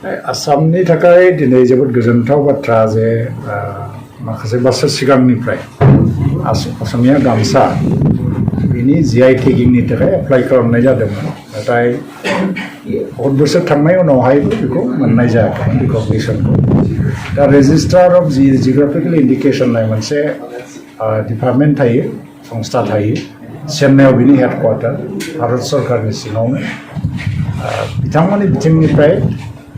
आसामनि थाखाय दिनै जोबोद गोजोनथाव बाथ्रा जे माखासे बोसोर सिगांनिफ्राय असमिया गामसा बिनि GI टेगिंनि थाखाय एप्लाइ खालामनाय जादोंमोन नाथाय बहुत बोसोर थांनाय उनावहायबो बेखौ मोननाय जायाखै रिकगनिसनखौ दा रेजिस्ट्रार अफ जिअग्राफिकेल इन्डिकेसन होननाय मोनसे डिपार्टमेन्ट थायो संस्था थायो चेन्नाइआव बिनि हेडक्वार्टार भारत सरकारनि सिङावनो बिथांमोननि बिथिंनिफ्राय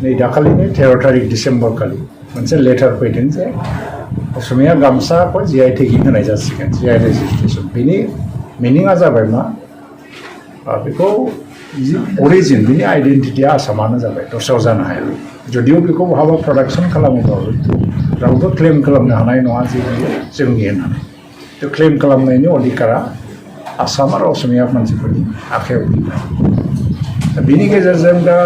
नै दाखालिनि 13 तारिख डिसेम्बर खालि मोनसे लेटार फैदों जे असमिया गामसाखौ GI टेगिं होनाय जासिगोन GI रेजिस्ट्रेसन बिनि मिनिङा जाबाय मा बेखौ अरिजिन बिनि आइडेन्टिटिया आसामानो जाबाय दस्रायाव जानो हाया जुदिও बेखौ बहाबा प्रडाक्सन खालामोबाबो रावबो क्लेम खालामनो हानाय नङा जे बियो जोंनि होननानै थ' क्लेम खालामनायनि अधिकारा आसाम आरो असमिया मानसिफोरनि आखायाव गैया बिनि गेजेरजों दा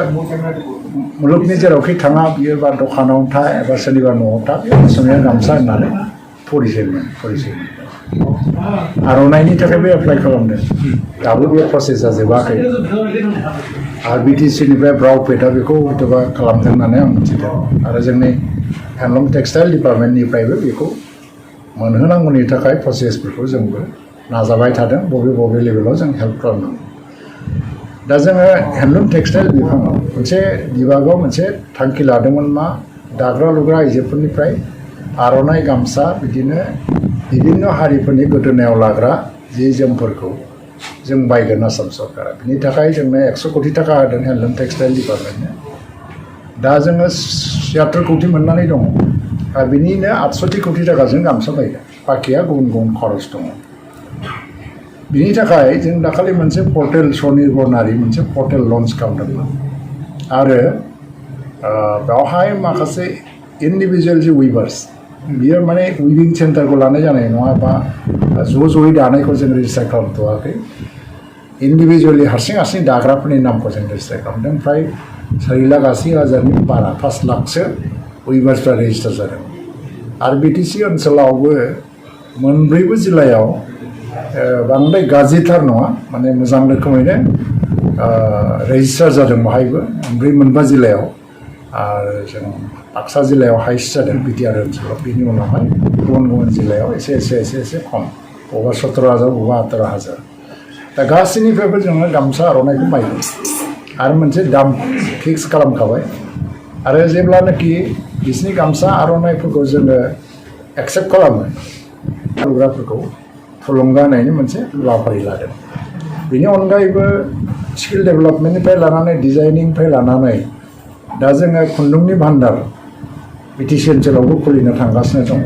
मुलुगनि जेरावखि थाङा बियो बा दखानाव था एबा सोरनिबा न'आव था बे असमिया गामसा होननानै परिचय आर'नाइनि थाखायबो एप्लाइ खालामदों दाबो बे प्रसेसा जोबाखै आरो BTC-निफ्राय ब्राउपेटआ बेखौ हयथ'बा खालामदों होननानै आं मिथिदों आरो जोंनि हेन्डलुम टेक्सटाइल डिपार्टमेन्टनिफ्रायबो बेखौ मोनहोनांगौनि थाखाय प्रसेसफोरखौ जोंबो नाजाबाय थादों बबे लेभेलाव जों हेल्प खालामनांगौ दा जोङो हेन्डलुम टेक्सटाइल बिफानाव मोनसे बिभागाव मोनसे थांखि लादोंमोन मा दाग्रा लुग्रा आइजोफोरनिफ्राय आर'नाइ गामसा बिदिनो बिभिन्न हारिफोरनि गोदोनायाव लाग्रा जि जोमफोरखौ जों बायगोन आसाम सरकारा बिनि थाखाय जोंनो 100 कोटि थाखा होदों हेन्डलुम टेक्सटाइल डिपार्टमेन्टनो दा जोङो 76 कोटि मोननानै दङ आरो बिनिनो 68 कोटि थाखाजों गामसा बायगोन बाखिया गुबुन खरस दङ बिनि थाखाय जों दाखालि मोनसे पर्टेल स्वनिर्भर नारी मोनसे पर्टेल लन्च खालामदोंमोन आरो बेवहाय माखासे इन्डिभिजुवेल जि उइभार्स बियो माने उइभिं सेन्टारखौ लानाय जानाय नङा बा ज'यै दानायखौ जों रेजिस्टार खालामथ'वाखै इन्डिभिजुवेलि हारसिं दाग्राफोरनि नामखौ जों रेजिस्टार खालामदों फ्राय 4,80,000 बारा 5 लाखसो उइभार्सफ्रा रेजिस्टार जादों आरो BTC ओनसोलावबो मोनब्रैबो जिल्लायाव बांद्राय गाज्रिथार नङा माने मोजां रोखोमैनो रेजिस्टार जादों बाहायबो मोनबा जिल्लायाव आरो जों बाक्सा जिल्लायाव हाइस्ट जादों BTR ओनसोलाव बिनि उनावहाय गुबुन जिल्लायाव एसे खम बबेबा 17,000 बबेबा 18,000 दा गासैनिफ्रायबो जोङो गामसा आर'नाइखौ बायगोन आरो मोनसे दाम फिक्स खालामखाबाय आरो जेब्लानाखि बिसिनि गामसा आर'नाइफोरखौ जोङो एक्सेप्ट खालामो लुग्राफोरखौ थुलुंगा होनायनि मोनसे हाबाफारि लादों बेनि अनगायैबो स्किल डेभेलपमेन्टनिफ्राय लानानै डिजाइनिंनिफ्राय लानानै दा जोङो खुन्दुंनि भान्डार BTC ओनसोलावबो खुलिनो थांगासिनो दङ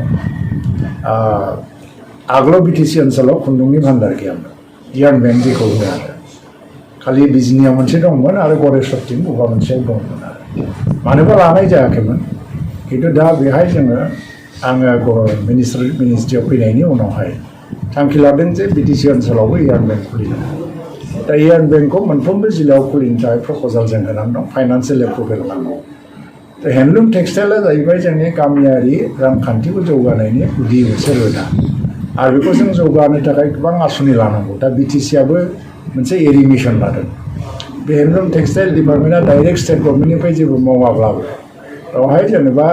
आगोलाव BTC ओनसोलाव खुन्दुंनि भान्डार गैयामोन यार्न बेंक जेखौ होनो आरो खालि बिजनियाव मोनसे दंमोन आरो गरेस्वरथिं बबेबा मोनसेयाव दंमोन आरो मानोबा लानाय जायाखैमोन खिन्थु दा बेहाय आङो मिनिस्ट्रियाव फैनायनि उनावहाय थांखि लादों जे BTC ओनसोलावबो यार्न बेंक खुलिनो दा यार्न बेंकखौ मोनफ्रोमबो जिल्लायाव खुलिनो थाखाय प्रप'जाल जों होनानै दं फाइनान्सियेल एप्रुभेल नांगौ दा हेन्डलुम टेक्सटाइलआ जाहैबाय जोंनि गामियारि रांखान्थिखौ जौगानायनि गुदि मोनसे रोदा आरो बेखौ जों जौगाहोनो थाखाय गोबां आसुनि लानांगौ दा BTC-आबो मोनसे एरि मिशन लादों बे हेन्डलुम टेक्सटाइल डिपार्टमेन्टआ डाइरेक्ट स्टेट गभर्नमेन्टनिफ्राय जेबो मावाब्लाबो बेवहाय जेनेबा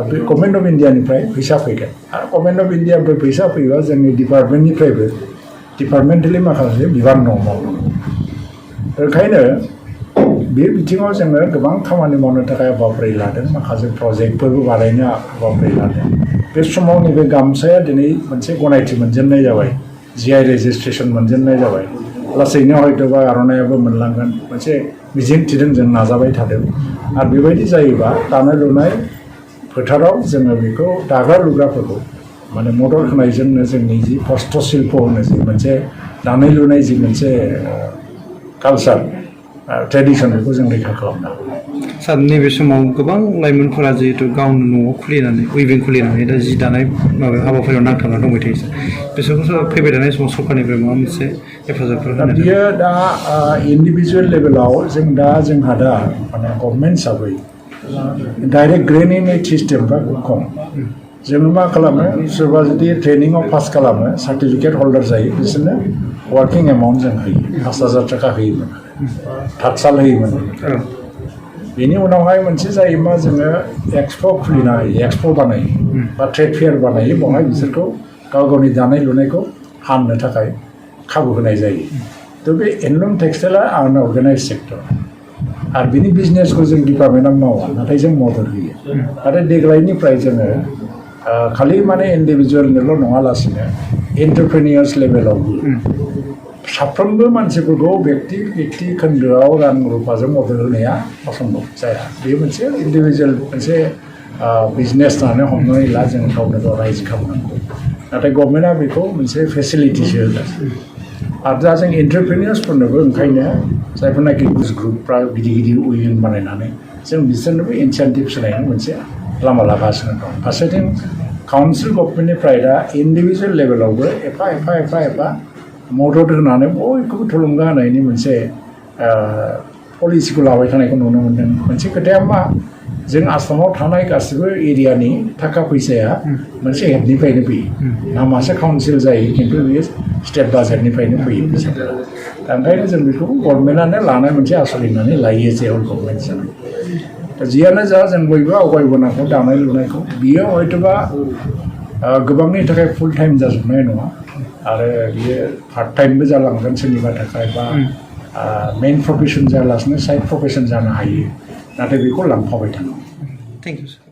बे गभर्नमेन्ट अफ इन्डियानिफ्राय फैसा फैगोन आरो गभर्नमेन्ट अफ इन्डियानिफ्राय फैसा फैयोबा जोंनि डिपार्टमेन्टनिफ्रायबो डिपार्टमेन्टेलि माखासे बिबान दङ मावनांगौ ओंखायनो बे बिथिङाव जोङो गोबां खामानि मावनो थाखाय हाबाफारि लादों माखासे प्रजेक्टफोरबो बानायनो हाबाफारि लादों बे समाव नैबे गामसाया दिनै मोनसे गनायथि मोनजेननाय जाबाय GI रेजिस्ट्रेसन मोनजेननाय जाबाय लासैनो हयथ'बा आर'नाइयाबो मोनलांगोन मोनसे मिजिं थिदों जों नाजाबाय थादों आरो बेबायदि जायोबा दानाय लुनाय फोथाराव जोङो बेखौ दाग्रा लुग्राफोरखौ माने मदद होनायजोंनो जोंनि जि हस्त शिल्प होनो जि मोनसे दानाय लुनाय जि मोनसे कालचार ट्रेडिसन बेखौ जों रैखा खालामनो हागौ सार नैबे समाव गोबां लाइमोनफोरा जिहेतु गावनो न'आव खुलिनानै उइभिं खुलिनानै दा जि दानाय माबा हाबाफारियाव नांथाबना दंबाय थायो बिसोरखौ फैबाय थानाय समाव सरकारनिफ्राय माबा मोनसे हेफाजाबफोर होनो बियो दा इन्डिभिजुवेल लेभेलाव जोंहा दा माने गभर्नमेन्ट हिसाबै डाइरेक्ट ग्रेनिं एड सिस्टेमफ्रा खूब खम जोङो मा खालामो सोरबा जुदि ट्रेनिङाव पास खालामो सार्टिफिकेट हल्डार जायो बिसोरनो वार्किं एमाउन्ट जों होयो 5,000 थाखा होयोमोन थातसाल होयोमोन बेनि उनावहाय मोनसे जायो मा जोङो एक्सप' खुलिनो हायो एक्सप' बानायो बा ट्रेड फेयार बानायो बेवहाय बिसोरखौ गाव गावनि दानाय लुनायखौ फाननो थाखाय खाबु होनाय जायो थ' बे हेन्दलुम टेक्सटाइला आनअर्गानाइज सेक्टर आरो बिनि बिजनेसखौ जों डिपार्टमेन्टआ मावा नाथाय जों मदद होयो आरो देग्लायनिफ्राय जोङो खालि माने इन्डिभिजुवेलनिल' नङालासिनो एन्टारप्रेनियार्स लेभेलावबो साफ्रोमबो मानसिफोरखौ व्यक्ति खोन्दोआव रां रुफाजों मदद होनाया असम्भब जाया बेयो मोनसे इन्डिभिजुवेल मोनसे बिजनेस होननानै हमनानै ला जों गावनो गाव राइज खालामनांगौ नाथाय गभर्नमेन्टआ बेखौ मोनसे फेसिलिटिसो होगासिनो आरो दा जों एन्टारप्रेनियार्सफोरनोबो ओंखायनो जायफोरनाखि ग्रुपफ्रा गिदिर गिदिर उइभिं बानायनानै जों बिसोरनोबो इनसेन्टिभ्स होनायनि मोनसे लामा लागासिनो दं फारसेथिं काउन्सिल गभर्नमेन्टनिफ्राय दा इन्डिभिजुवेल लेभेलावबो एफा मदद होनानै बयखौबो थुलुंगा होनायनि मोनसे पलिसिखौ लाबाय थानायखौ नुनो मोन्दों मोनसे खोथाया मा जों आसामाव थानाय गासिबो एरियानि थाखा फैसाया मोनसे हेडनिफ्रायनो फैयो नामासो काउन्सिल जायो खिन्थु बेयो स्टेट बाजेटनिफ्रायनो फैयो फैसाफोरा दा ओंखायनो जों बेखौ गभर्नमेन्टआनो लानाय मोनसे आस'ल होननानै लायो जे हल गभर्नमेन्ट हिसाबै दा जियानो जा जों बयबो आवगायबोनांगौ दानाय लुनायखौ बियो हयथ'बा गोबांनि थाखाय फुल टाइम जाजोबनाय नङा आरो बियो पार्ट टाइमबो जालांगोन सोरनिबा थाखाय बा मेइन प्रफेसन जायालासिनो साइड प्रफेसन जानो हायो नाथाय बेखौ लांफाबाय थानांगौ थेंक इउ